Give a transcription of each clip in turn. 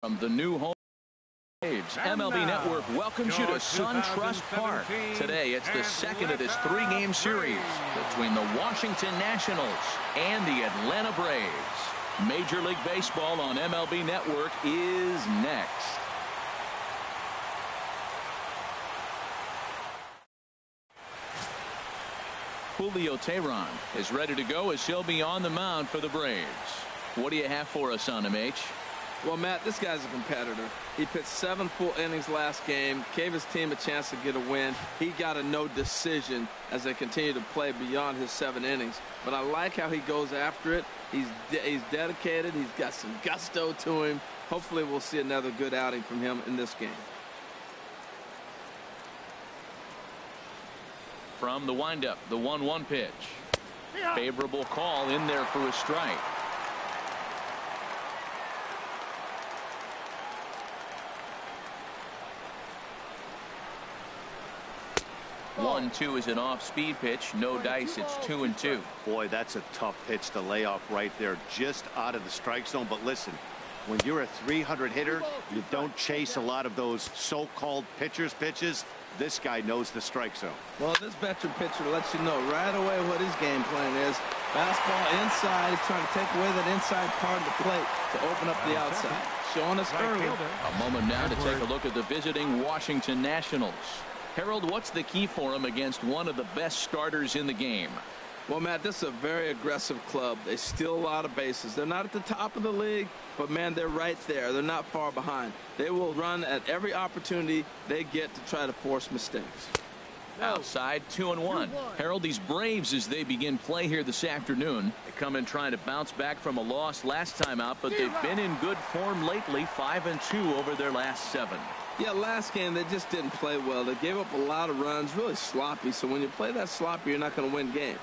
From the new home stage, MLB Network welcomes you to SunTrust Park. Today, it's the second of this three-game series between the Washington Nationals and the Atlanta Braves. Major League Baseball on MLB Network is next. Julio Teheran is ready to go as he'll be on the mound for the Braves. What do you have for us on him, H? Well, Matt, this guy's a competitor. He pitched 7 full innings last game, gave his team a chance to get a win. He got a no decision as they continue to play beyond his 7 innings. But I like how he goes after it. He's dedicated. He's got some gusto to him. Hopefully we'll see another good outing from him in this game. From the windup, the 1-1 pitch. Favorable call in there for a strike. 1-2 is an off-speed pitch. No dice. It's 2-2. Boy, that's a tough pitch to lay off right there, just out of the strike zone. But listen, when you're a 300 hitter, you don't chase a lot of those so-called pitches. This guy knows the strike zone. Well, this veteran pitcher lets you know right away what his game plan is. Fastball inside. He's trying to take away that inside part of the plate to open up the outside. Showing us early. A moment now to take a look at the visiting Washington Nationals. Harold, what's the key for him against one of the best starters in the game? Well, Matt, this is a very aggressive club. They steal a lot of bases. They're not at the top of the league, but, man, they're right there. They're not far behind. They will run at every opportunity they get to try to force mistakes. Outside, 2-1. Harold, these Braves, as they begin play here this afternoon, they come in trying to bounce back from a loss last time out, but they've been in good form lately, 5-2 over their last 7. Yeah, last game they just didn't play well. They gave up a lot of runs, really sloppy. So when you play that sloppy, you're not going to win games.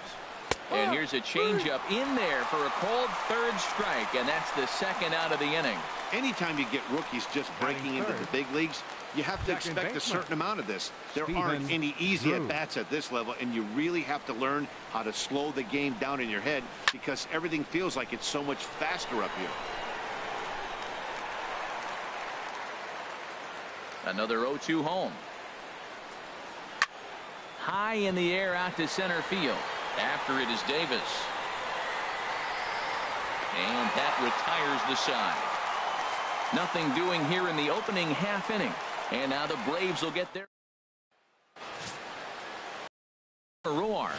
And here's a changeup in there for a cold third strike, and that's the second out of the inning. Anytime you get rookies just breaking into the big leagues, you have to expect a certain amount of this. There aren't any easy at-bats at this level, and you really have to learn how to slow the game down in your head because everything feels like it's so much faster up here. Another 0-2 home. High in the air out to center field. After it is Davis. And that retires the side. Nothing doing here in the opening half inning. And now the Braves will get there. Roar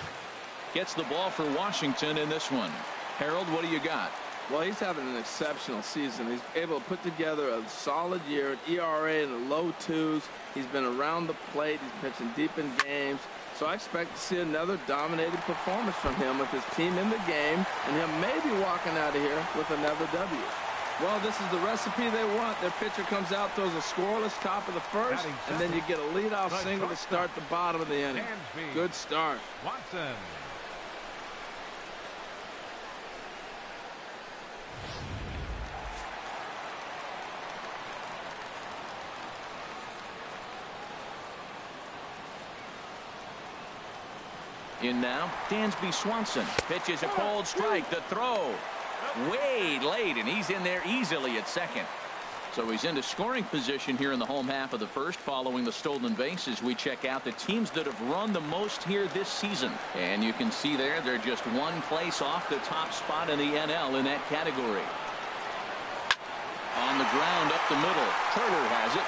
gets the ball for Washington in this one. Harold, what do you got? Well, he's having an exceptional season. He's able to put together a solid year, an ERA in the low 2s. He's been around the plate. He's pitching deep in games. So I expect to see another dominating performance from him with his team in the game and him maybe walking out of here with another W. Well, this is the recipe they want. Their pitcher comes out, throws a scoreless top of the first, and then you get a leadoff single to start the bottom of the inning. Good start. Watson. In now, Dansby Swanson pitches a cold strike. The throw way late, and he's in there easily at second. So he's into scoring position here in the home half of the first following the stolen bases. We check out the teams that have run the most here this season. And you can see there they're just one place off the top spot in the NL in that category. On the ground up the middle. Turner has it.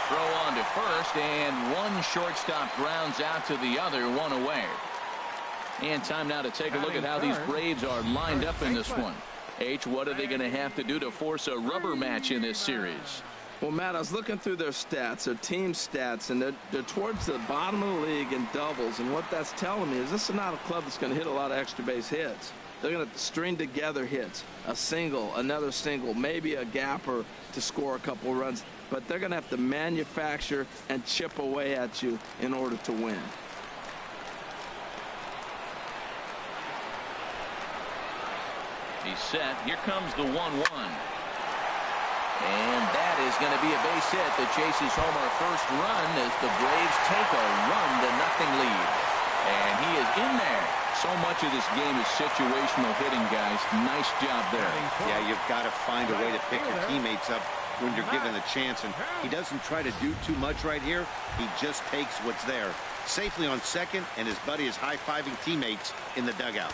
Throw on to first, and one shortstop grounds out to the other, one away. And time now to take a look at how these Braves are lined up in this one. H, what are they going to have to do to force a rubber match in this series? Well, Matt, I was looking through their stats, their team stats, and they're towards the bottom of the league in doubles. And what that's telling me is this is not a club that's going to hit a lot of extra base hits. They're going to string together hits, a single, another single, maybe a gapper to score a couple runs. But they're going to have to manufacture and chip away at you in order to win. He's set. Here comes the 1-1. And that is going to be a base hit that chases home our first run as the Braves take a 1-0 lead. And he is in there. So much of this game is situational hitting, guys. Nice job there. Yeah, you've got to find a way to pick your teammates up when you're given a chance, and he doesn't try to do too much right here. He just takes what's there. Safely on second, and his buddy is high-fiving teammates in the dugout.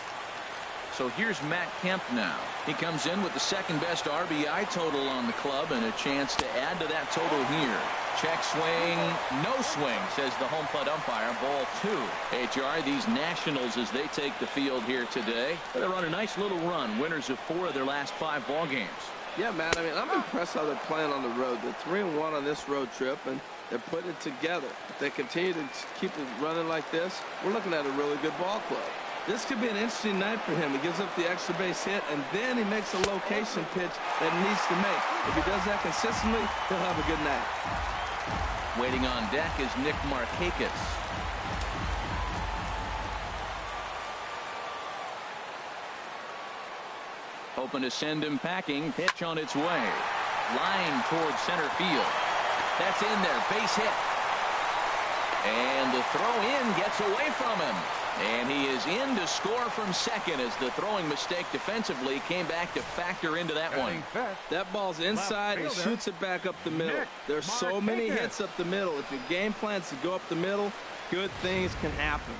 So here's Matt Kemp now. He comes in with the second-best RBI total on the club and a chance to add to that total here. Check swing, no swing, says the home plate umpire. Ball 2. HR, these Nationals, as they take the field here today, they're on a nice little run. Winners of 4 of their last 5 ball games. Yeah, man, I mean, I'm impressed how they're playing on the road. They're 3-1 on this road trip, and they're putting it together. If they continue to keep it running like this, we're looking at a really good ball club. This could be an interesting night for him. He gives up the extra base hit, and then he makes a location pitch that he needs to make. If he does that consistently, he'll have a good night. Waiting on deck is Nick Markakis. Hoping to send him packing. Pitch on its way. Line towards center field. That's in there. Base hit. And the throw in gets away from him. And he is in to score from second as the throwing mistake defensively came back to factor into that one. That ball's inside and shoots it back up the middle. There's so many hits up the middle. If your game plan's to go up the middle, good things can happen.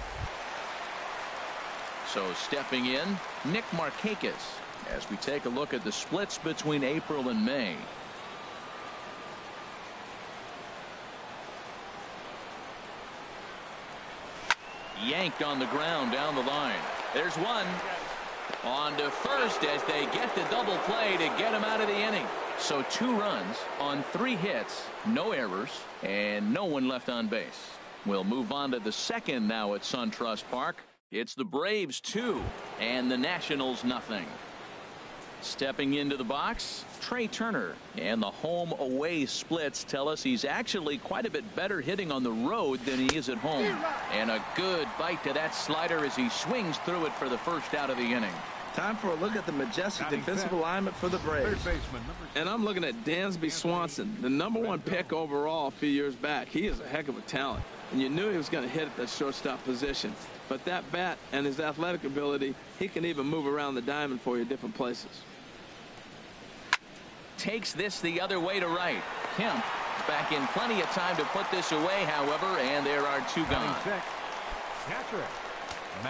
So stepping in, Nick Markakis as we take a look at the splits between April and May. Yanked on the ground down the line. There's one. On to first as they get the double play to get him out of the inning. So 2 runs on 3 hits, no errors, and no one left on base. We'll move on to the second now at SunTrust Park. It's the Braves 2 and the Nationals nothing. Stepping into the box, Trey Turner, and the home away splits tell us he's actually quite a bit better hitting on the road than he is at home. And a good bite to that slider as he swings through it for the first out of the inning. Time for a look at the majestic defensive alignment for the Braves. And I'm looking at Dansby Swanson, the #1 pick overall a few years back. He is a heck of a talent, and you knew he was going to hit at that shortstop position. But that bat and his athletic ability, he can even move around the diamond for you different places. Takes this the other way to right. Kemp back in plenty of time to put this away, however, and there are 2 gone.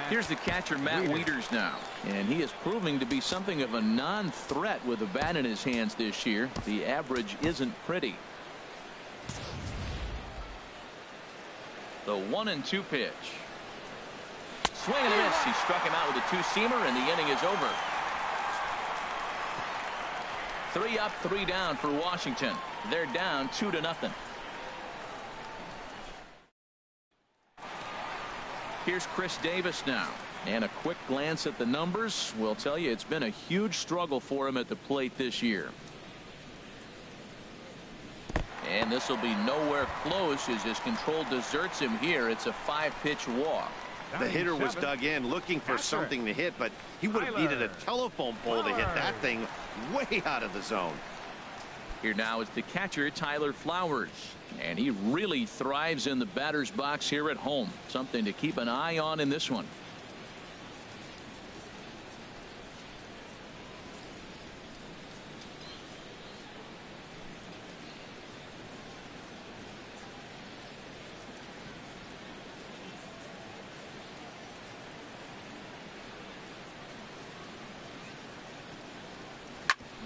Here's the catcher, Matt Wieters now, and he is proving to be something of a non-threat with a bat in his hands this year. The average isn't pretty. The 1-2 pitch. Swing and a miss. He struck him out with a 2-seamer, and the inning is over. 3 up, 3 down for Washington. They're down 2-0. Here's Chris Davis now, and a quick glance at the numbers will tell you it's been a huge struggle for him at the plate this year. And this will be nowhere close as his control deserts him here. It's a 5-pitch walk. The hitter was dug in looking for something to hit, but he would have needed a telephone pole to hit that thing way out of the zone. Here now is the catcher, Tyler Flowers, and he really thrives in the batter's box here at home. Something to keep an eye on in this one.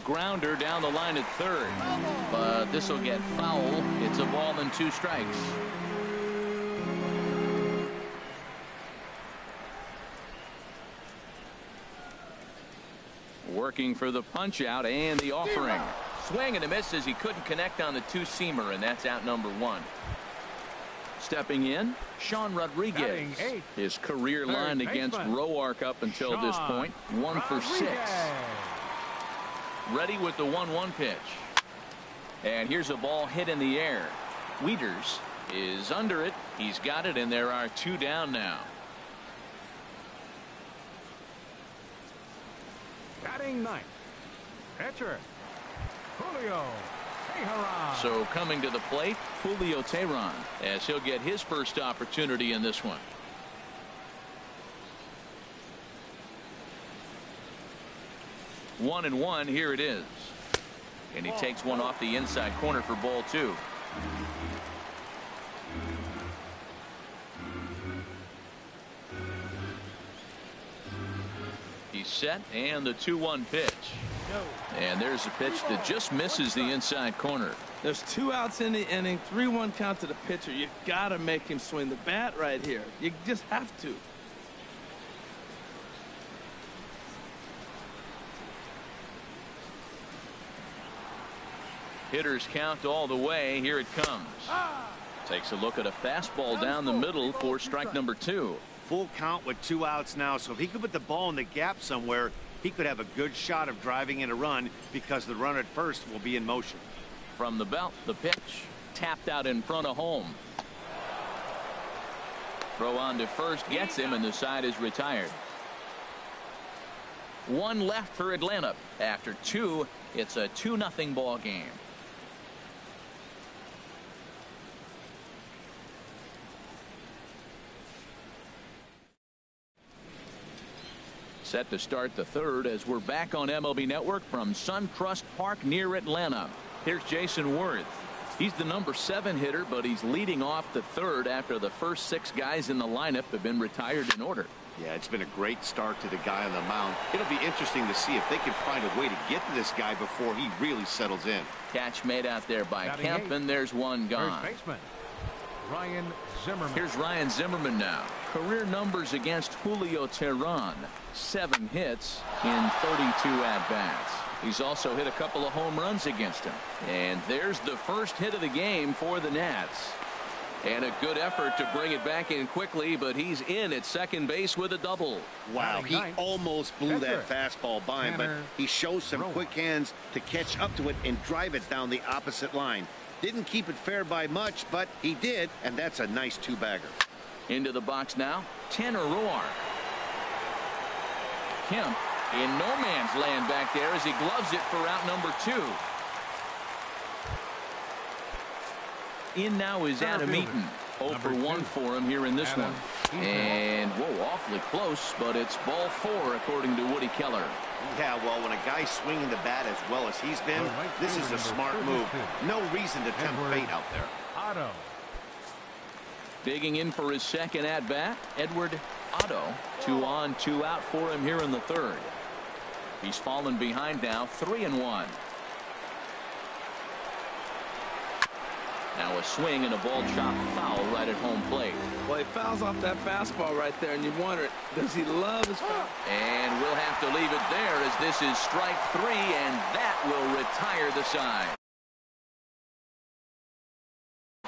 Grounder down the line at third, but this will get foul. It's a ball and 2 strikes. Working for the punch out and the offering. Swing and a miss as he couldn't connect on the 2-seamer, and that's out number 1. Stepping in, Sean Rodriguez. His career line against Roark up until this point, 1 for 6. Ready with the 1-1 pitch. And here's a ball hit in the air. Wieters is under it. He's got it, and there are 2 down now. Batting 9th, pitcher Julio Teheran. So coming to the plate, Julio Teheran, as he'll get his first opportunity in this one. One and one, here it is. And he takes one off the inside corner for ball 2. He's set, and the 2-1 pitch. And there's a pitch that just misses the inside corner. There's 2 outs in the inning, 3-1 count to the pitcher. You gotta make him swing the bat right here. You just have to. Hitters count all the way. Here it comes. Takes a look at a fastball down the middle for strike number 2. Full count with 2 outs now, so if he could put the ball in the gap somewhere, he could have a good shot of driving in a run because the runner at first will be in motion. From the belt, the pitch tapped out in front of home. Throw on to first gets him, and the side is retired. 1 left for Atlanta. After 2, it's a 2-0 ball game. Set to start the 3rd as we're back on MLB Network from Suncrest Park near Atlanta. Here's Jason Worth. He's the number 7 hitter, but he's leading off the 3rd after the first 6 guys in the lineup have been retired in order. Yeah, it's been a great start to the guy on the mound. It'll be interesting to see if they can find a way to get to this guy before he really settles in. Catch made out there by Kemp, and there's one gone. First baseman, Ryan Zimmerman. Here's Ryan Zimmerman now. Career numbers against Julio Teheran. 7 hits in 32 at-bats. He's also hit a couple of home runs against him. And there's the first hit of the game for the Nats. And a good effort to bring it back in quickly, but he's in at second base with a double. Wow, he almost blew that fastball by him, but he shows some quick hands to catch up to it and drive it down the opposite line. Didn't keep it fair by much, but he did, and that's a nice 2-bagger. Into the box now, Tanner Roark. Kemp in no man's land back there as he gloves it for out number 2. In now is Adam Eaton. 0 for 1 for him here in this one. And whoa, awfully close, but it's ball 4 according to Woody Keller. Yeah, well, when a guy's swinging the bat as well as he's been, this is a smart move. No reason to tempt fate out there. Otto. Digging in for his second at bat, Edward Otto. 2 on, 2 out for him here in the 3rd. He's fallen behind now, 3-1. Now a swing and a ball chopped foul right at home plate. Well, he fouls off that fastball right there, and you wonder, does he love his foul? And we'll have to leave it there as this is strike 3, and that will retire the side.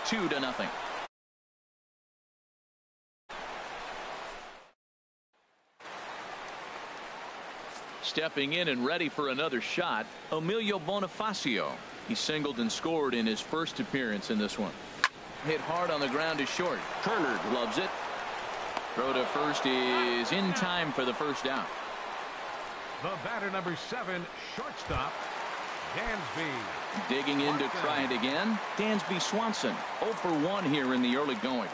2-0. Stepping in and ready for another shot, Emilio Bonifacio. He singled and scored in his first appearance in this one. Hit hard on the ground to short. Turner gloves it. Throw to first is in time for the first down. The batter number 7, shortstop, Dansby. Digging in to try it again, Dansby Swanson. 0 for 1 here in the early going.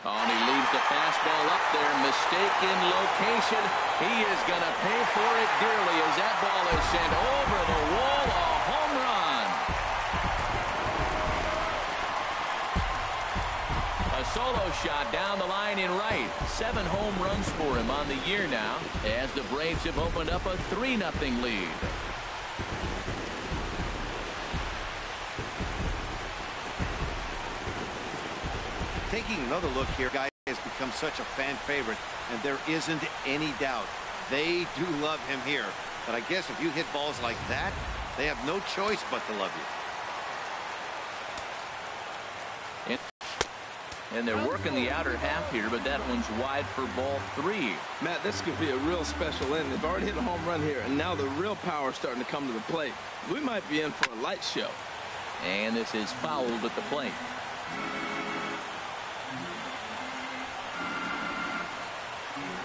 Oh, and he leaves the fastball up there. Mistaken location. He is going to pay for it dearly as that ball is sent over the wall. A home run. A solo shot down the line in right. 7 home runs for him on the year now as the Braves have opened up a 3-0 lead. Taking another look here, guy has become such a fan favorite, and there isn't any doubt they do love him here. But I guess if you hit balls like that, they have no choice but to love you. And they're working the outer half here, but that one's wide for ball 3. Matt, this could be a real special inning. They've already hit a home run here, and now the real power is starting to come to the plate. We might be in for a light show. And this is fouled at the plate.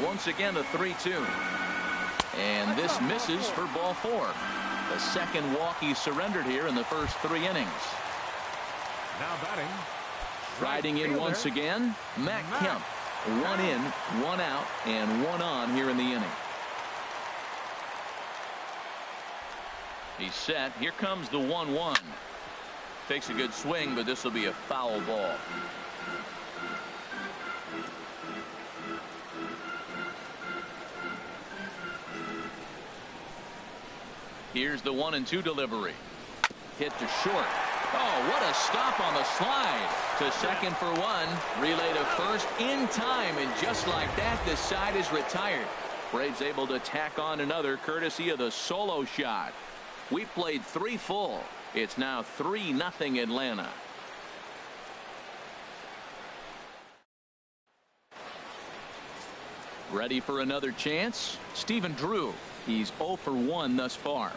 Once again, a 3-2. And this misses for ball 4. The second walk he surrendered here in the first 3 innings. Now batting. Riding in once again, Matt Kemp. 1 in, 1 out, and 1 on here in the inning. He's set. Here comes the 1-1. Takes a good swing, but this will be a foul ball. Here's the 1-2 delivery. Hit to short. Oh, what a stop on the slide. To second for one. Relay to first in time, and just like that, the side is retired. Braves able to tack on another courtesy of the solo shot. We played 3 full. It's now 3-0 Atlanta. Ready for another chance? Stephen Drew. He's 0 for 1 thus far.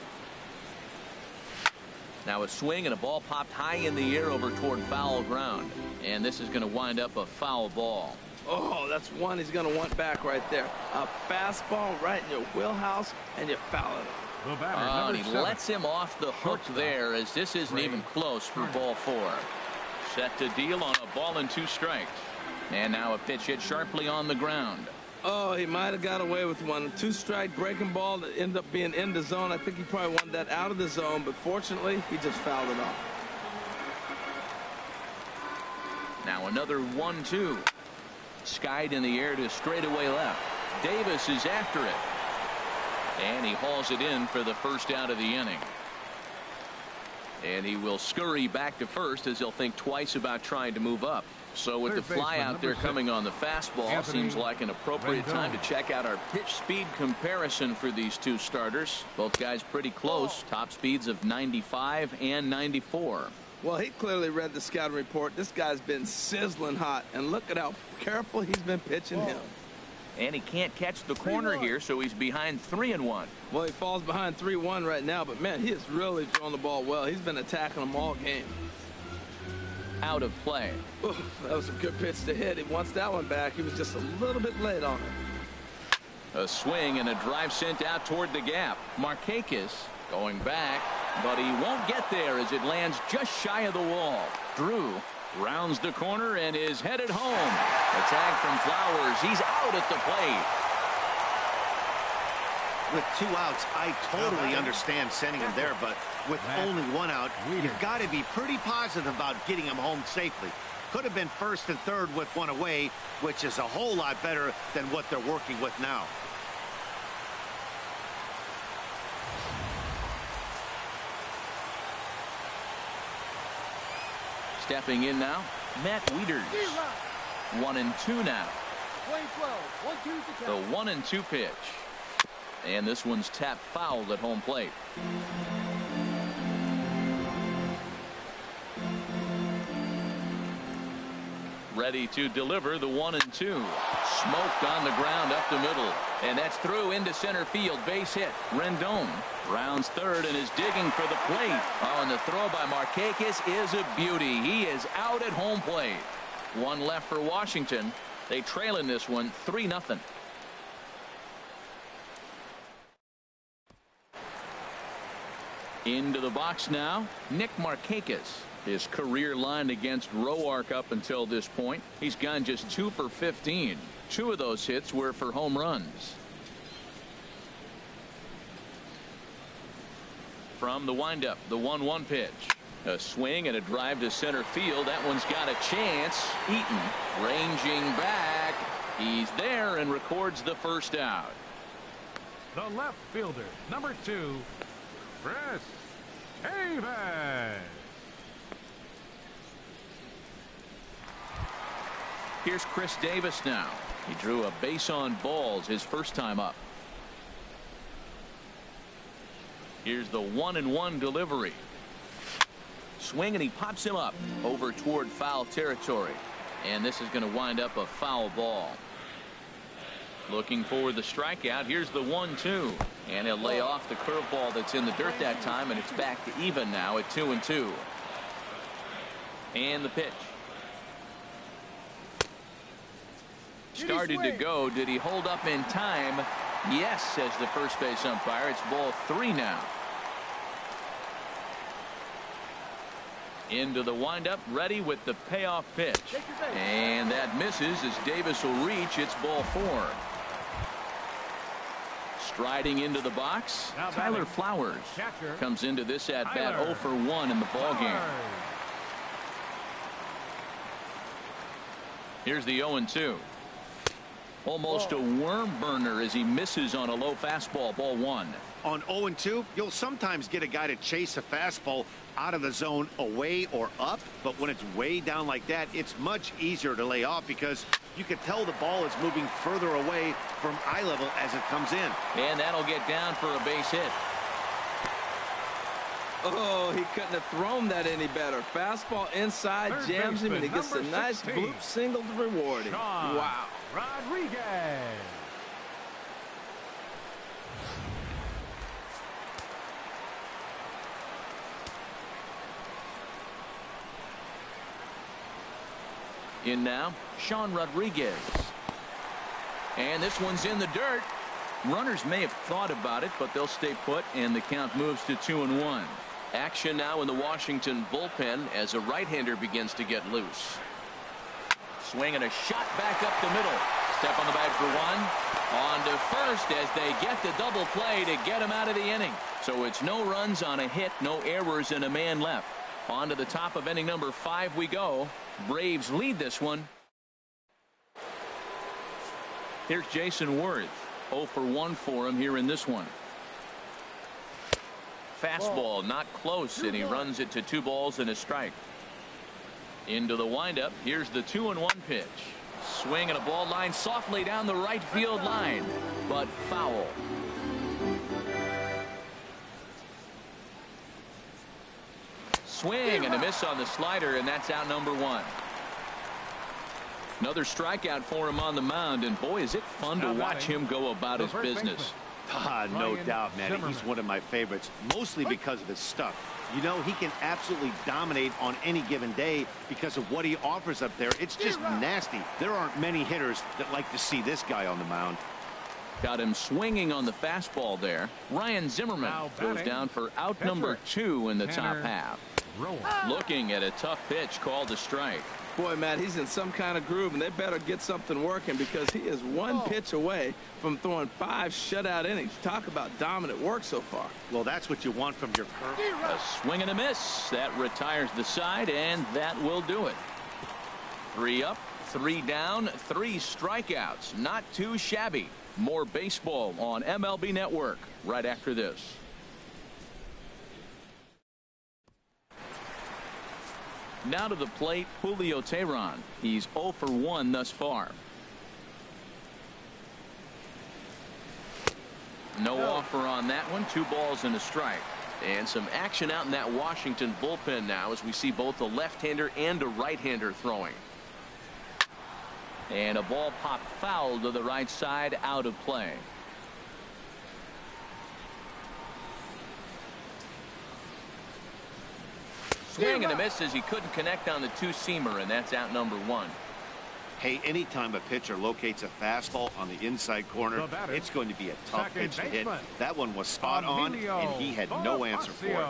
Now a swing and a ball popped high in the air over toward foul ground. And this is going to wind up a foul ball. Oh, that's one he's going to want back right there. A fastball right in your wheelhouse, and you foul it. And he lets him off the hook there, as this isn't even close for ball 4. Set to deal on a ball and 2 strikes. And now a pitch hit sharply on the ground. Oh, he might have got away with one. 2-strike breaking ball that ended up being in the zone. I think he probably wanted that out of the zone, but fortunately, he just fouled it off. Now another 1-2. Skied in the air to straightaway left. Davis is after it. And he hauls it in for the first out of the inning. And he will scurry back to first, as he'll think twice about trying to move up. So with the fly out there coming on the fastball, seems like an appropriate time to check out our pitch speed comparison for these 2 starters. Both guys pretty close. Top speeds of 95 and 94. Well, he clearly read the scouting report. This guy's been sizzling hot, and look at how careful he's been pitching him. And he can't catch the corner here, so he's behind 3-1. Well, he falls behind 3-1 right now, but man, he is really throwing the ball well. He's been attacking them all game. Out of play. Ooh, that was a good pitch to hit. He wants that one back. He was just a little bit late on it. A swing and a drive sent out toward the gap. Markakis going back, but he won't get there as it lands just shy of the wall. Drew rounds the corner and is headed home. A tag from Flowers. He's out at the plate. With 2 outs, I totally understand sending him there, but with only 1 out, you've got to be pretty positive about getting him home safely. Could have been first and third with 1 away, which is a whole lot better than what they're working with now. Stepping in now, Matt Wieters. 1-2 now. The 1-2 pitch. And this one's tapped foul at home plate. Ready to deliver the 1-2. Smoked on the ground up the middle. And that's through into center field. Base hit. Rendon rounds third and is digging for the plate. Oh, and the throw by Markakis is a beauty. He is out at home plate. 1 left for Washington. They trail in this one 3-0. Into the box now, Nick Markakis. His career line against Roark up until this point. He's gone just 2 for 15. 2 of those hits were for home runs. From the windup, the 1-1 pitch. A swing and a drive to center field. That one's got a chance. Eaton ranging back. He's there and records the first out. The left fielder, number 2, Chris Davis. Here's Chris Davis now. He drew a base on balls his first time up. Here's the 1-1 delivery. Swing and he pops him up over toward foul territory. And this is going to wind up a foul ball. Looking for the strikeout. Here's the 1-2. And he'll lay off the curveball that's in the dirt that time, and it's back to even now at 2-2. And the pitch. Started to go. Did he hold up in time? Yes, says the first base umpire. It's ball 3 now. Into the windup, ready with the payoff pitch. And that misses as Davis will reach. It's ball 4. Striding into the box, Tyler Flowers comes into this at bat 0 for 1 in the ball game. Here's the 0-2. Almost a worm burner as he misses on a low fastball, ball 1. On 0-2, you'll sometimes get a guy to chase a fastball out of the zone away or up, but when it's way down like that, it's much easier to lay off because you can tell the ball is moving further away from eye level as it comes in. And that'll get down for a base hit. Oh, he couldn't have thrown that any better. Fastball inside, jams him, and he gets a nice bloop single to reward him. Wow. Rodriguez. In now, Sean Rodriguez. And this one's in the dirt. Runners may have thought about it, but they'll stay put, and the count moves to 2-1. Action now in the Washington bullpen as a right-hander begins to get loose. Swing and a shot back up the middle. Step on the bag for 1. On to first as they get the double play to get him out of the inning. So it's no runs on a hit, no errors, and a man left. On to the top of inning number 5 we go. Braves lead this one. Here's Jason Worth. 0 for 1 for him here in this one. Fastball not close, and he runs it to 2 balls and a strike. Into the windup. Here's the 2-1 pitch. Swing and a ball line softly down the right field line, but foul. Swing and a miss on the slider, and that's out number 1. Another strikeout for him on the mound, and boy, is it fun to watch him go about his business. No doubt, man. He's one of my favorites, mostly because of his stuff. You know, he can absolutely dominate on any given day because of what he offers up there. It's just nasty. There aren't many hitters that like to see this guy on the mound. Got him swinging on the fastball there. Ryan Zimmerman goes down for out number 2 in the top half. Looking at a tough pitch called a strike. Boy, Matt, he's in some kind of groove, and they better get something working because he is 1 pitch away from throwing 5 shutout innings. Talk about dominant work so far. Well, that's what you want from your curve. A swing and a miss. That retires the side, and that will do it. 3 up, 3 down, 3 strikeouts. Not too shabby. More baseball on MLB Network right after this. Now to the plate, Julio Teheran. He's 0 for 1 thus far. No offer on that one. 2 balls and a strike. And some action out in that Washington bullpen now as we see both a left-hander and a right-hander throwing. And a ball popped foul to the right side, out of play. Swing and a miss as he couldn't connect on the 2-seamer, and that's out number 1. Hey, anytime a pitcher locates a fastball on the inside corner, it's going to be a tough pitch to hit. That one was spot on, and he had no answer for it.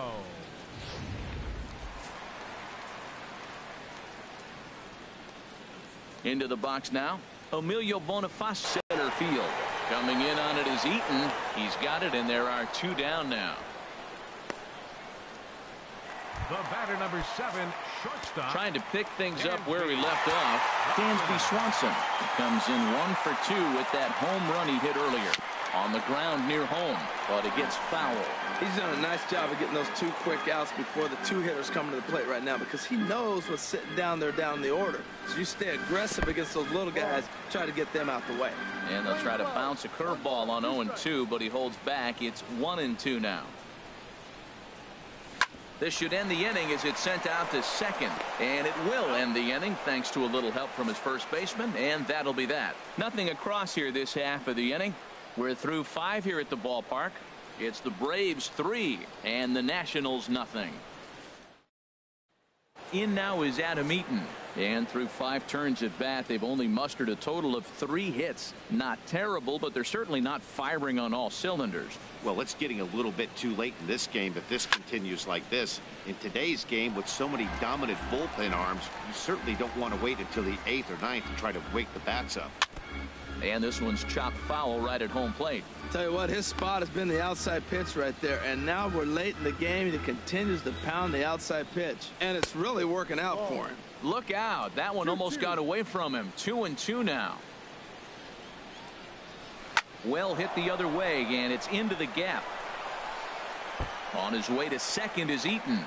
Into the box now, Emilio Boniface, center field. Coming in on it is Eaton. He's got it, and there are 2 down now. The batter number 7, shortstop. Trying to pick things up where he left off. Dansby Swanson comes in 1 for 2 with that home run he hit earlier. On the ground near home, but it gets foul. He's done a nice job of getting those 2 quick outs before the 2 hitters come to the plate right now because he knows what's sitting down there down the order. So you stay aggressive against those little guys, try to get them out the way. And they'll try to bounce a curveball on 0-2, but he holds back. It's 1-2 now. This should end the inning as it's sent out to second, and it will end the inning thanks to a little help from his first baseman, and that'll be that. Nothing across here this half of the inning. We're through 5 here at the ballpark. It's the Braves 3 and the Nationals nothing. In now is Adam Eaton, and through 5 turns at bat, they've only mustered a total of 3 hits. Not terrible, but they're certainly not firing on all cylinders. Well, it's getting a little bit too late in this game if this continues like this. In today's game, with so many dominant bullpen arms, you certainly don't want to wait until the 8th or 9th to try to wake the bats up. And this one's chopped foul right at home plate. Tell you what, his spot has been the outside pitch right there. And now we're late in the game. He continues to pound the outside pitch. And it's really working out for him. Look out. That one almost got away from him. 2-2 now. Well hit the other way, and it's into the gap. On his way to second is Eaton.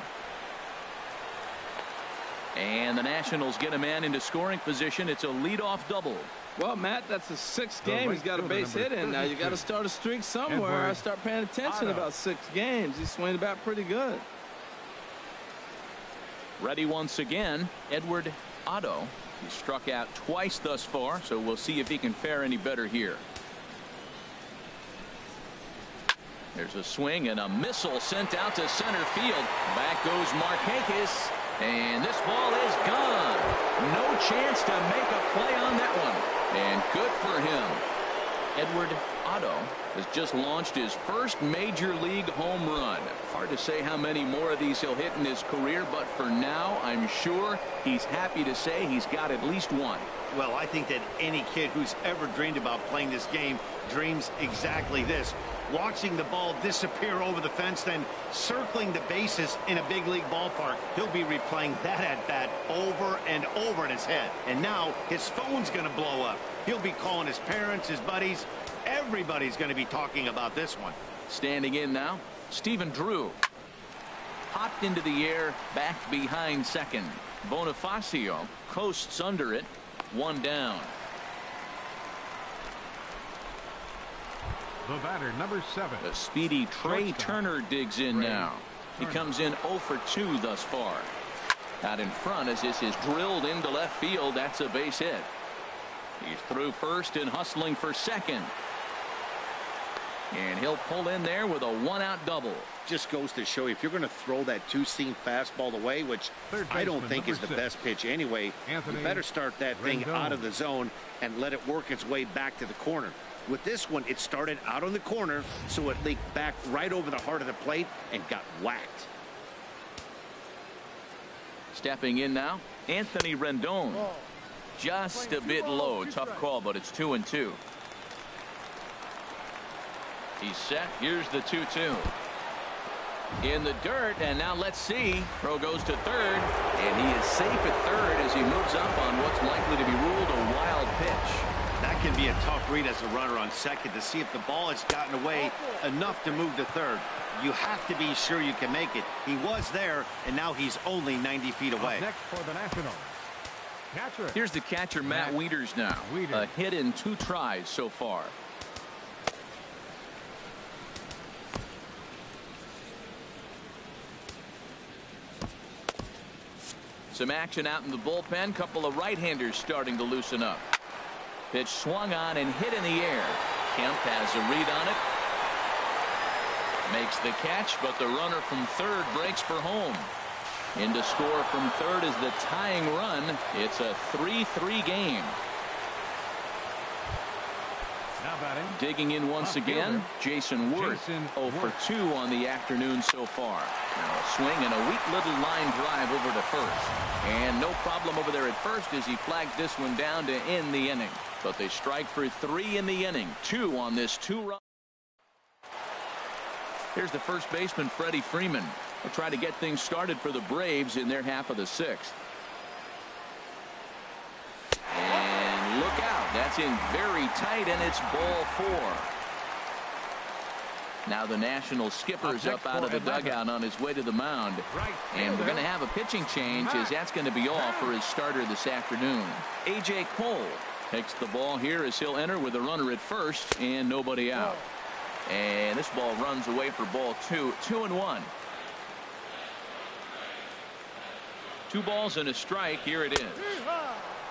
And the Nationals get a man into scoring position. It's a leadoff double. Well, Matt, that's the 6th game he's got a base hit in. Now you got to start a streak somewhere. I start paying attention about 6 games. He's swinging the bat pretty good. Ready once again, Edward Otto. He struck out twice thus far, so we'll see if he can fare any better here. There's a swing and a missile sent out to center field. Back goes Markakis, and this ball is gone. No chance to make a play on that one. And good for him. Edward Otto has just launched his first major league home run. Hard to say how many more of these he'll hit in his career, but for now, I'm sure he's happy to say he's got at least one. Well, I think that any kid who's ever dreamed about playing this game dreams exactly this. Watching the ball disappear over the fence, then circling the bases in a big league ballpark. He'll be replaying that at-bat over and over in his head. And now his phone's going to blow up. He'll be calling his parents, his buddies. Everybody's going to be talking about this one. Standing in now, Stephen Drew. Popped into the air, back behind second. Bonifacio coasts under it. 1 down. The batter, number 7. The speedy Trey Turner digs in now. He comes in 0 for 2 thus far. Out in front as this is drilled into left field. That's a base hit. He's through first and hustling for second. And he'll pull in there with a 1-out double. Just goes to show you, if you're going to throw that two-seam fastball away, which I don't think is the best pitch anyway, you better start that thing out of the zone and let it work its way back to the corner. With this one, it started out on the corner, so it leaked back right over the heart of the plate and got whacked. Stepping in now, Anthony Rendon. Just a bit low. Tough call, but it's 2-2. He's set. Here's the 2-2. In the dirt, and now let's see. Throw goes to third, and he is safe at third as he moves up on what's likely to be ruled a wild pitch. That can be a tough read as a runner on second to see if the ball has gotten away enough to move to third. You have to be sure you can make it. He was there, and now he's only 90 feet away. Next for the Nationals. Catcher. Here's the catcher, Matt Wieters now. A hit in 2 tries so far. Some action out in the bullpen. Couple of right-handers starting to loosen up. Pitch swung on and hit in the air. Kemp has a read on it. Makes the catch, but the runner from third breaks for home. In to score from third is the tying run. It's a 3-3 game. Now batting. Digging in once again, Jason Worth. 0 for 2 on the afternoon so far. Now a swing and a weak little line drive over to first. And no problem over there at first as he flags this one down to end the inning. But they strike for 3 in the inning. 2 on this 2-run. Here's the first baseman, Freddie Freeman. They'll try to get things started for the Braves in their half of the 6th. And look out. That's in very tight, and it's ball 4. Now the National skipper's up out of the dugout on his way to the mound. And we're going to have a pitching change as that's going to be all for his starter this afternoon. A.J. Cole takes the ball here as he'll enter with a runner at first and nobody out. And this ball runs away for ball 2. 2-1. 2 balls and a strike. Here it is.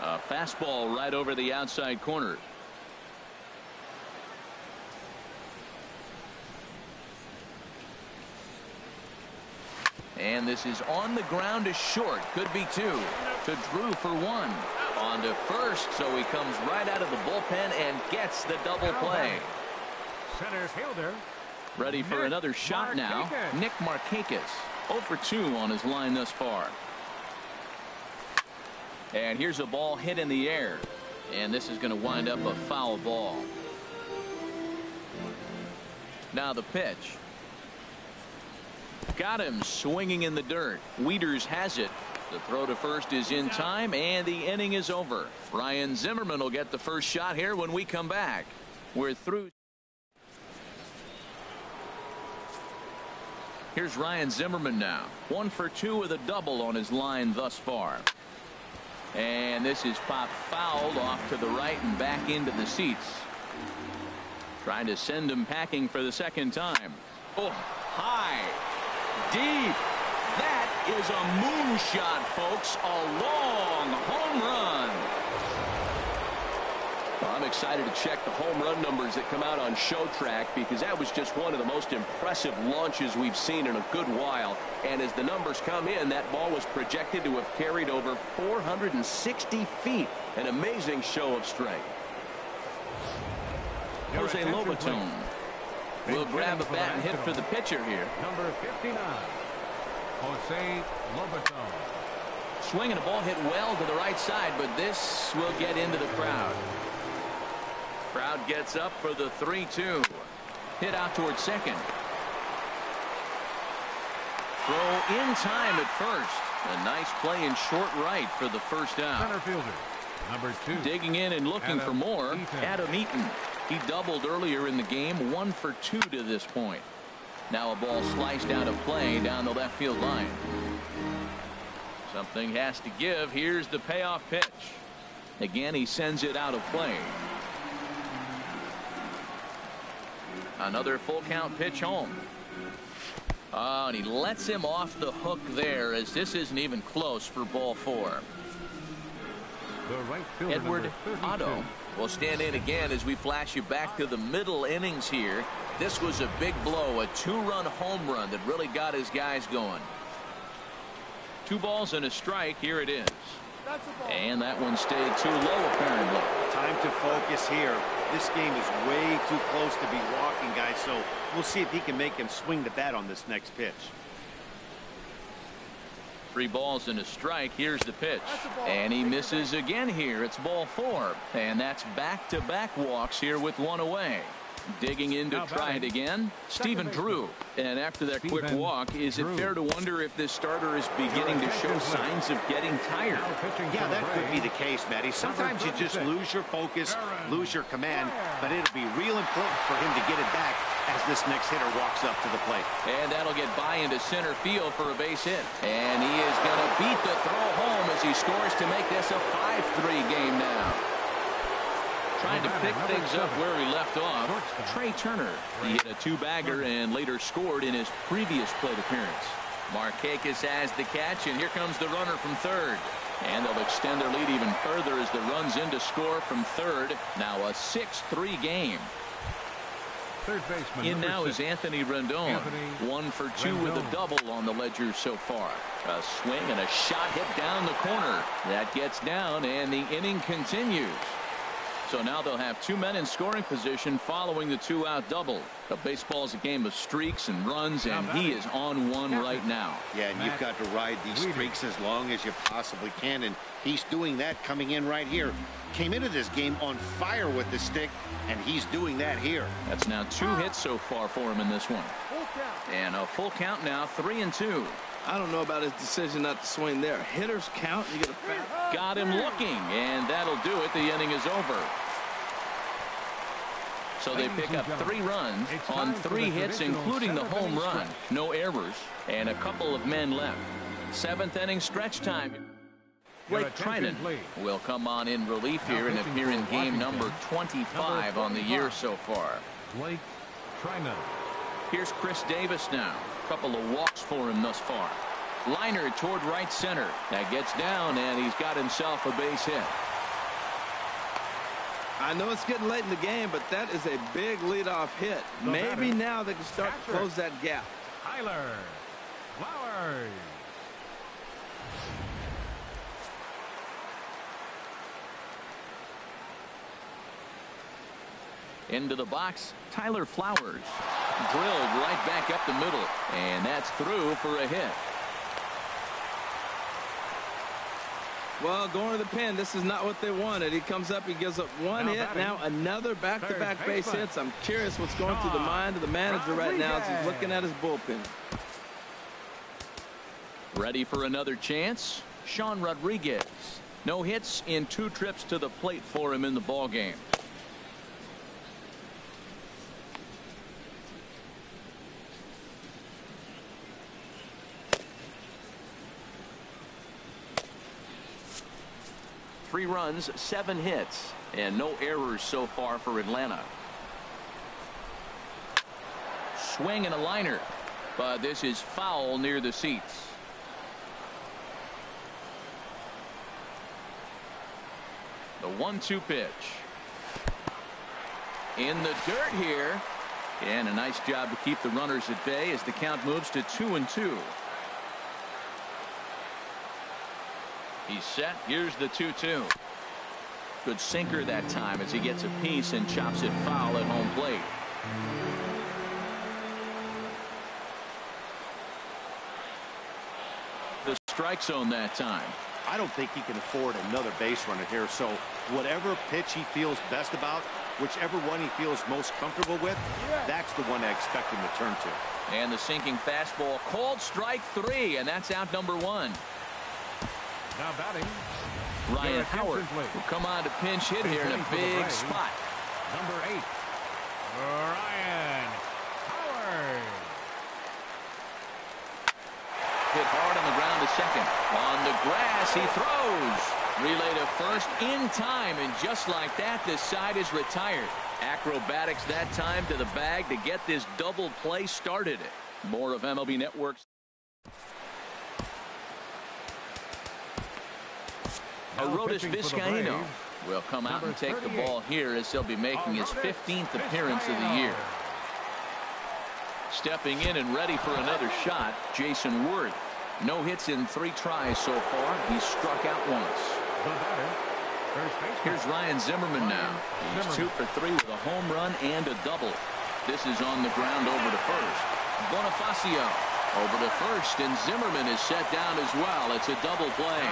A fastball right over the outside corner. And this is on the ground to short. Could be 2. To Drew for 1. On to first, so he comes right out of the bullpen and gets the double play. Center fielder. Ready for another shot now. Nick Markakis. 0 for 2 on his line thus far. And here's a ball hit in the air. And this is going to wind up a foul ball. Now the pitch. Got him swinging in the dirt. Wieters has it. The throw to first is in time, and the inning is over. Ryan Zimmerman will get the first shot here when we come back. We're through. Here's Ryan Zimmerman now. 1 for 2 with a double on his line thus far. And this is popped fouled off to the right and back into the seats. Trying to send him packing for the second time. Oh, high, deep. That is a moonshot, folks. A long home run. Well, I'm excited to check the home run numbers that come out on Showtrack, because that was just one of the most impressive launches we've seen in a good while. And as the numbers come in, that ball was projected to have carried over 460 feet. An amazing show of strength. Jose Lobaton will grab a bat and hit for the pitcher here. Number 59, Jose Lobaton. Swinging a ball hit well to the right side, but this will get into the crowd. Crowd gets up for the 3-2. Hit out towards second. Throw in time at first. A nice play in short right for the first out. Center fielder, number 2. Digging in and looking for more, Adam Eaton. He doubled earlier in the game, 1 for 2 to this point. Now a ball sliced out of play down the left field line. Something has to give. Here's the payoff pitch. Again, he sends it out of play. Another full count pitch home. Oh, and he lets him off the hook there, as this isn't even close for ball 4. The right fielder, Edward Otto will stand in again as we flash you back to the middle innings here. This was a big blow, a 2-run home run that really got his guys going. 2 balls and a strike. Here it is. And that one stayed too low, apparently. Time to focus here. This game is way too close to be walking, guys, so we'll see if he can make him swing the bat on this next pitch. 3 balls and a strike. Here's the pitch. And he misses again here. It's ball 4. And that's back-to-back walks here with 1 away. Digging in to try it again, Stephen Drew. And after that quick walk, is it fair to wonder if this starter is beginning to show signs of getting tired? Yeah, that could be the case, Matty. Sometimes you just lose your focus, lose your command, but it'll be real important for him to get it back as this next hitter walks up to the plate. And that'll get by into center field for a base hit. And he is going to beat the throw home as he scores to make this a 5-3 game now. Trying to pick things up where he left off, Trey Turner. He hit a 2-bagger and later scored in his previous plate appearance. Markakis has the catch, and here comes the runner from third. And they'll extend their lead even further as the run's in to score from third. Now a 6-3 game. Third baseman in now is Anthony Rendon. 1 for 2 with a double on the ledger so far. A swing and a shot hit down the corner. That gets down, and the inning continues. So now they'll have 2 men in scoring position following the 2-out double. The baseball's a game of streaks and runs, and he is on one right now. Yeah, and you've got to ride these streaks as long as you possibly can, and he's doing that coming in right here. Came into this game on fire with the stick, and he's doing that here. That's now 2 hits so far for him in this one. And a full count now, 3-2. I don't know about his decision not to swing there. Hitters count, you get a foul. Got him looking, and that'll do it. The inning is over. So they pick up 3 runs on 3 hits, including the home run. No errors, and a couple of men left. 7th inning stretch time. Blake Trinan will come on in relief here and appear in game number 25 on the year so far. Blake Trinan. Here's Chris Davis now. Couple of walks for him thus far. Liner toward right center. That gets down, and he's got himself a base hit. I know it's getting late in the game, but that is a big leadoff hit. Maybe now they can start to close that gap. Tyler Flowers. Into the box, Tyler Flowers. Drilled right back up the middle, and that's through for a hit. Well, going to the pin, this is not what they wanted. He comes up, he gives up one hit, now another back-to-back base hits. I'm curious what's going through the mind of the manager right now as he's looking at his bullpen. Ready for another chance? Sean Rodriguez. No hits in 2 trips to the plate for him in the ballgame. Three runs, 7 hits, and no errors so far for Atlanta. Swing and a liner, but this is foul near the seats. The 1-2 pitch. In the dirt here, and a nice job to keep the runners at bay as the count moves to 2-2. He's set. Here's the 2-2. Good sinker that time as he gets a piece and chops it foul at home plate. The strike zone that time. I don't think he can afford another base runner here, so whatever pitch he feels best about, whichever one he feels most comfortable with, that's the one I expect him to turn to. And the sinking fastball called strike 3, and that's out number 1. Now batting, Ryan Howard will come on to pinch hit here in a big spot. Number 8, Ryan Howard. Hit hard on the ground to second. On the grass, he throws. Relay to first in time, and just like that, this side is retired. Acrobatics that time to the bag to get this double play started. More of MLB Network's. Arodys Vizcaíno will come out and take the ball here as he'll be making his 15th appearance of the year. Stepping in and ready for another shot, Jason Worth. No hits in 3 tries so far. He's struck out once. Here's Ryan Zimmerman now. He's 2 for 3 with a home run and a double. This is on the ground over to first. Bonifacio over to first, and Zimmerman is set down as well. It's a double play.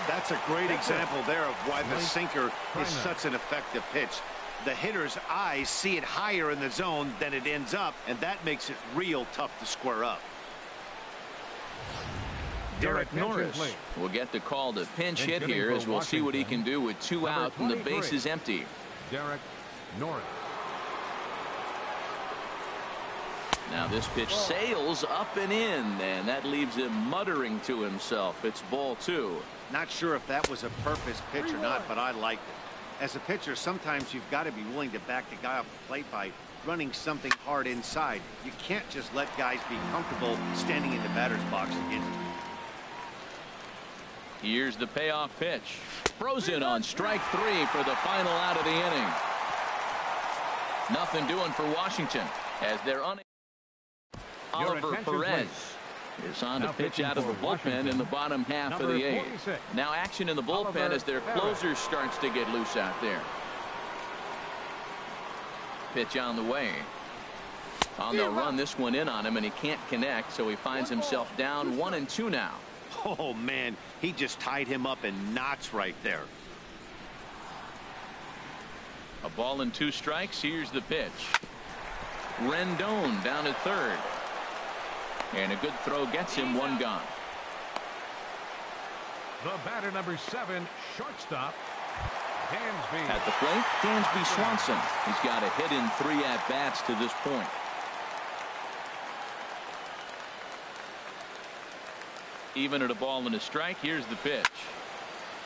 That's a great example there of why the sinker is such an effective pitch. The hitter's eyes see it higher in the zone than it ends up, and that makes it real tough to square up. Derek Norris will get the call to pinch hit here as we'll see what he can do with 2 out and the base is empty. Derek Norris. Now this pitch sails up and in, and that leaves him muttering to himself. It's ball 2. Not sure if that was a purpose pitch or not, but I liked it. As a pitcher, sometimes you've got to be willing to back the guy off the plate by running something hard inside. You can't just let guys be comfortable standing in the batter's box against you. Here's the payoff pitch. Frozen on strike 3 for the final out of the inning. Nothing doing for Washington as they're unable. Oliver Perez is on to pitch out of the bullpen in the bottom half of the 8th. Now action in the bullpen as their closer starts to get loose out there. Pitch on the way. They'll run this one in on him, and he can't connect, so he finds himself down 1-2 now. Oh, man, he just tied him up in knots right there. A ball and 2 strikes. Here's the pitch. Rendon down at third. And a good throw gets him 1 gone. The batter, number 7, shortstop, Dansby. At the plate, Dansby Swanson. He's got a hit in 3 at-bats to this point. Even at a ball and a strike, here's the pitch.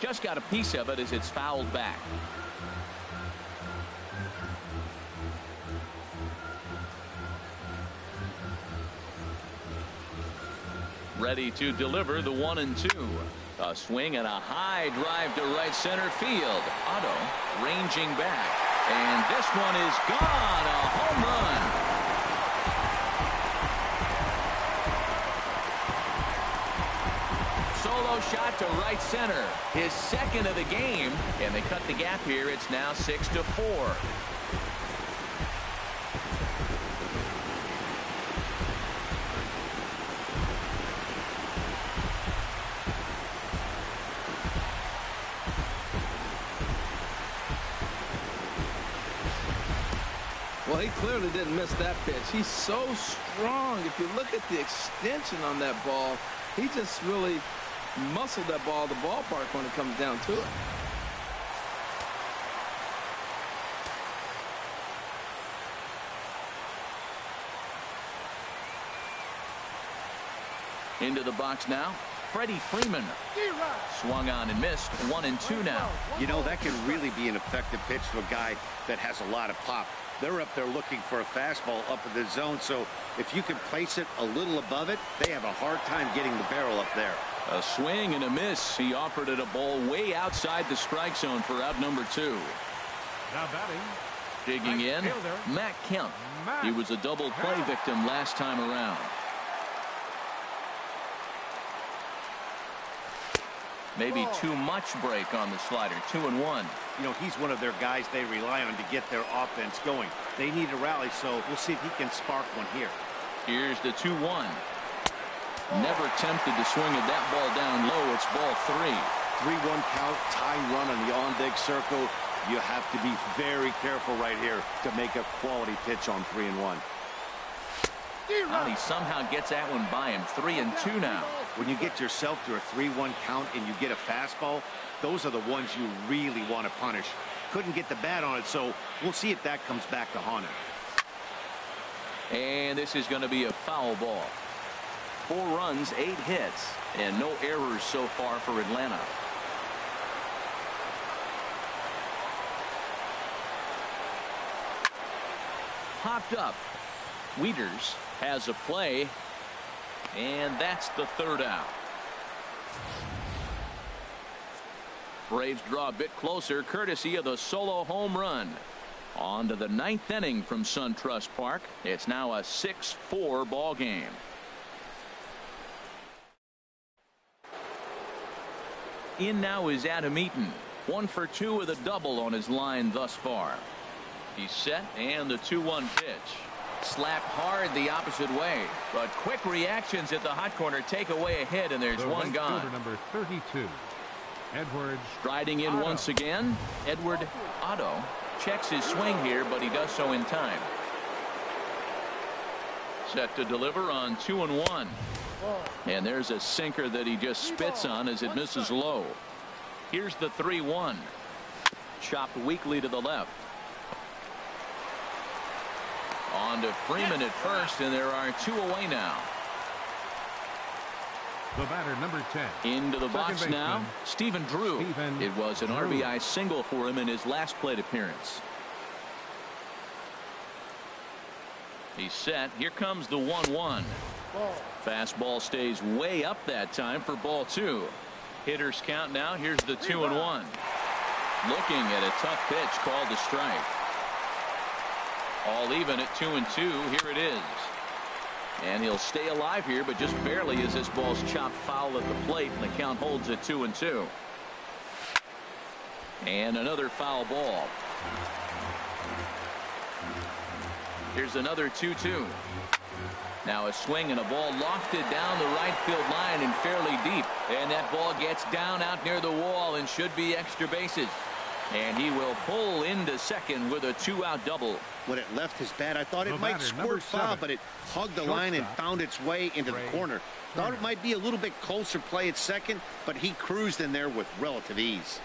Just got a piece of it as it's fouled back. Ready to deliver the 1-2. A swing and a high drive to right center field. Otto ranging back. And this one is gone. A home run. Solo shot to right center. His 2nd of the game. And they cut the gap here. It's now 6-4. Well, he clearly didn't miss that pitch. He's so strong. If you look at the extension on that ball, he just really muscled that ball to the ballpark when it comes down to it. Into the box now, Freddie Freeman. Swung on and missed. 1-2 now. You know, that can really be an effective pitch to a guy that has a lot of pop. They're up there looking for a fastball up in the zone, so if you can place it a little above it, they have a hard time getting the barrel up there. A swing and a miss. He offered it a ball way outside the strike zone for out number 2. Now batting. Digging in, Matt Kemp. He was a double play victim last time around. Maybe too much break on the slider. 2-1. You know, he's one of their guys they rely on to get their offense going. They need a rally, so we'll see if he can spark one here. Here's the 2-1. Never tempted to swing at that ball down low. It's ball 3. 3-1 count, tying run on the on-deck circle. You have to be very careful right here to make a quality pitch on 3-1. And he somehow gets that one by him. 3-2 now. When you get yourself to a 3-1 count and you get a fastball, those are the ones you really want to punish. Couldn't get the bat on it, so we'll see if that comes back to haunt him. And this is going to be a foul ball. 4 runs, 8 hits, and no errors so far for Atlanta. Popped up. Wieters has a play, and that's the 3rd out. Braves draw a bit closer courtesy of the solo home run. On to the 9th inning from SunTrust Park. It's now a 6-4 ball game. In now is Adam Eaton. 1 for 2 with a double on his line thus far. He's set, and the 2-1 pitch. Slapped hard the opposite way, but quick reactions at the hot corner take away a hit, and there's one gone. Number 32, Edward. Striding in once again, Edward Otto checks his swing here, but he does so in time. Set to deliver on 2-1. And there's a sinker that he just spits on as it misses low. Here's the 3-1. Chopped weakly to the left. On to Freeman at first, and there are 2 away now. The batter, number 10. Into the box now, Stephen Drew. It was an RBI single for him in his last plate appearance. He's set. Here comes the 1-1. Fastball stays way up that time for ball 2. Hitters count now. Here's the 2-1. Looking at a tough pitch called a strike. All even at 2-2. Here it is. And he'll stay alive here, but just barely as this ball's chopped foul at the plate, and the count holds at 2-2. And another foul ball. Here's another 2-2. Now a swing and a ball lofted down the right field line and fairly deep. And that ball gets down out near the wall and should be extra bases. And he will pull into second with a 2-out double. When it left his bat, I thought it might squirt foul, but it hugged the line and found its way into the corner. Thought it might be a little bit closer play at second, but he cruised in there with relative ease.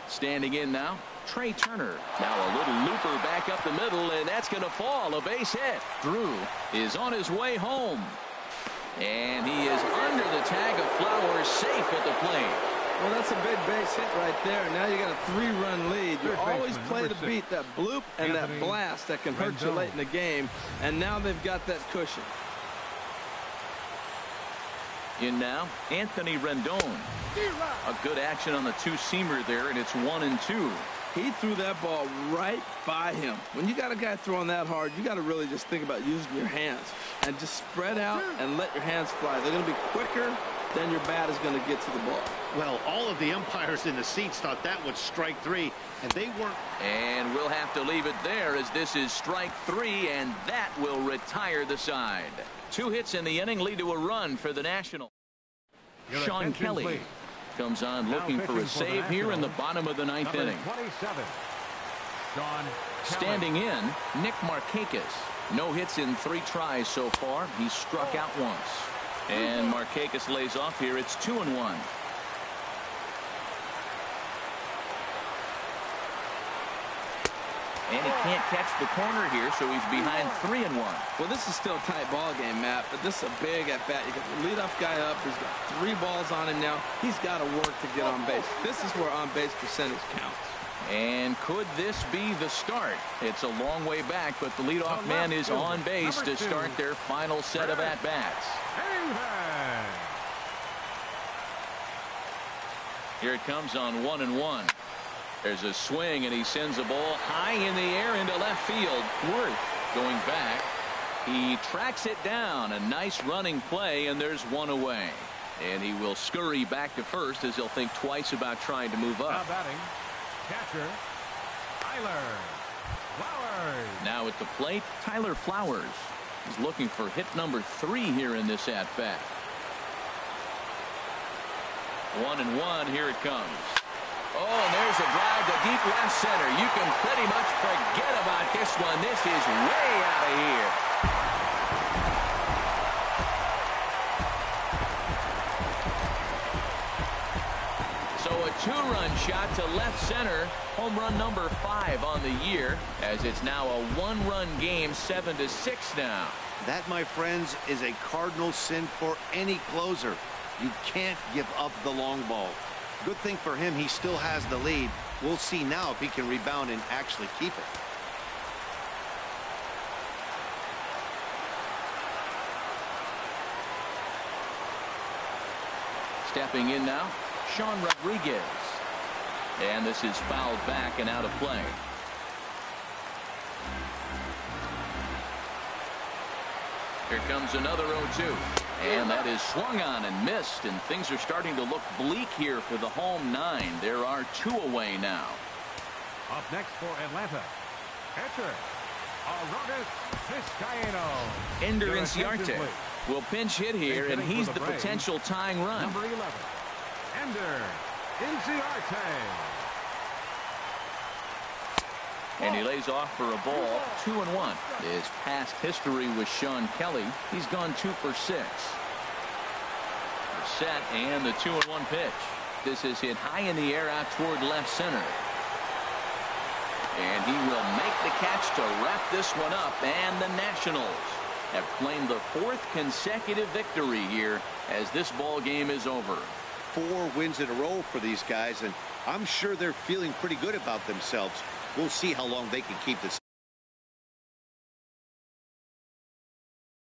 Standing in now, Trey Turner. Now a little looper back up the middle, and that's going to fall. A base hit. Drew is on his way home. And he is under the tag of Flowers, safe at the plate. Well, that's a big base hit right there. Now you got a 3-run lead. You always play to beat that bloop and that blast that can hurt you late in the game. And now they've got that cushion. In now, Anthony Rendon. A good action on the 2-seamer there, and it's 1-2. He threw that ball right by him. When you got a guy throwing that hard, you got to really just think about using your hands and just spread out and let your hands fly. They're going to be quicker than your bat is going to get to the ball. Well, all of the umpires in the seats thought that was strike 3, and they weren't. And we'll have to leave it there as this is strike 3, and that will retire the side. 2 hits in the inning lead to a run for the National. Sean Kelly comes on looking for a save here in the bottom of the 9th inning. 27. Sean Standing in, Nick Markakis. No hits in 3 tries so far. He's struck out once. And Markakis lays off here. It's 2-1. And he can't catch the corner here, so he's behind 3-1. Well, this is still a tight ball game, Matt, but this is a big at-bat. You got the leadoff guy up. He's got 3 balls on him now. He's got to work to get on base. This is where on-base percentage counts. And could this be the start? It's a long way back, but the leadoff man is on base to start their final set of at-bats. Here it comes on 1-1. There's a swing, and he sends a ball high in the air into left field. Worth going back. He tracks it down. A nice running play, and there's 1 away. And he will scurry back to first as he'll think twice about trying to move up. Now batting, catcher, Tyler Flowers. Now at the plate, Tyler Flowers. He's looking for hit number 3 here in this at-bat. 1-1. Here it comes. Oh, and there's a drive to deep left center. You can pretty much forget about this one. This is way out of here. So a 2-run shot to left center. Home run number 5 on the year, as it's now a 1-run game, 7-6 now. That, my friends, is a cardinal sin for any closer. You can't give up the long ball. Good thing for him, he still has the lead. We'll see now if he can rebound and actually keep it. Stepping in now, Sean Rodriguez. And this is fouled back and out of play. Here comes another 0-2. And that is swung on and missed, and things are starting to look bleak here for the home 9. There are 2 away now. Up next for Atlanta, catcher, Aroldis Vizcaíno. Ender Inciarte will pinch hit here, and he's the potential tying run. Number 11, Ender Inciarte. And he lays off for a ball. 2-1. His past history with Sean Kelly, he's gone 2 for 6. Set, and the 2-1 pitch. This is hit high in the air out toward left center. And he will make the catch to wrap this one up, and the Nationals have claimed the 4th consecutive victory here as this ball game is over. 4 wins in a row for these guys, and I'm sure they're feeling pretty good about themselves. We'll see how long they can keep this